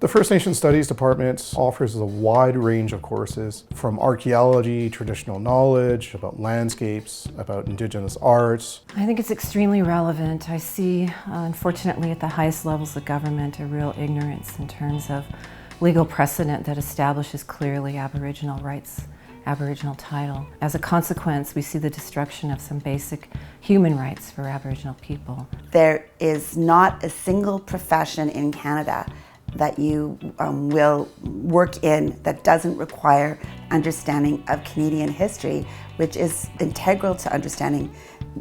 First Nation Studies Department offers a wide range of courses from archaeology, traditional knowledge, about landscapes, about Indigenous arts. I think it's extremely relevant. I see, unfortunately, at the highest levels of government, a real ignorance in terms of legal precedent that establishes clearly Aboriginal rights, Aboriginal title. As a consequence, we see the destruction of some basic human rights for Aboriginal people. There is not a single profession in Canada that you will work in that doesn't require understanding of Canadian history, which is integral to understanding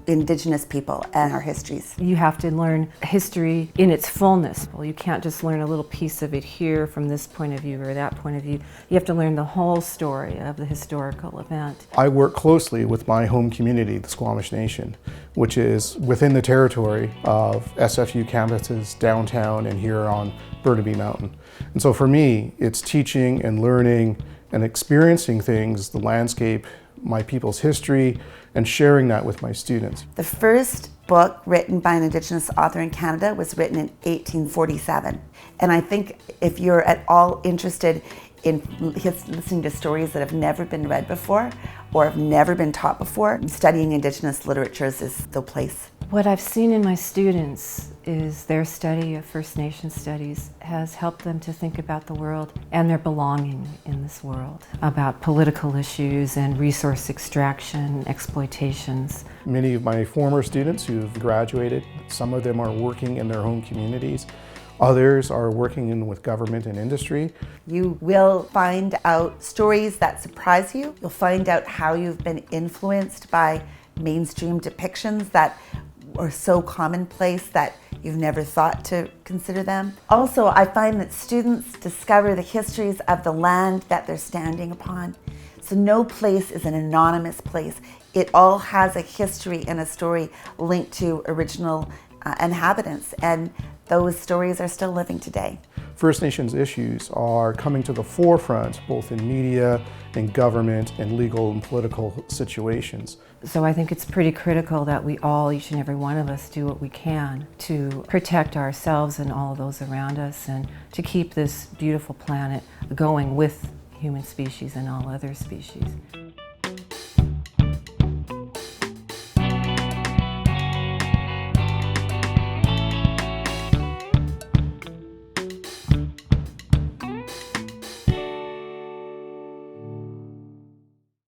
Indigenous people and our histories. You have to learn history in its fullness. Well, you can't just learn a little piece of it here from this point of view or that point of view. You have to learn the whole story of the historical event. I work closely with my home community, the Squamish Nation, which is within the territory of SFU campuses downtown and here on Burnaby Mountain. And so for me, it's teaching and learning and experiencing things, the landscape, my people's history, and sharing that with my students. The first book written by an Indigenous author in Canada was written in 1847. And I think if you're at all interested in listening to stories that have never been read before or have never been taught before, studying Indigenous literatures is the place. What I've seen in my students is their study of First Nation studies has helped them to think about the world and their belonging in this world, about political issues and resource extraction, exploitations. Many of my former students who've graduated, some of them are working in their home communities. Others are working with government and industry. You will find out stories that surprise you. You'll find out how you've been influenced by mainstream depictions that are so commonplace that you've never thought to consider them. Also, I find that students discover the histories of the land that they're standing upon. So no place is an anonymous place. It all has a history and a story linked to original inhabitants, and those stories are still living today. First Nations issues are coming to the forefront, both in media, in government, and legal and political situations. So I think it's pretty critical that we all, each and every one of us, do what we can to protect ourselves and all of those around us and to keep this beautiful planet going with human species and all other species.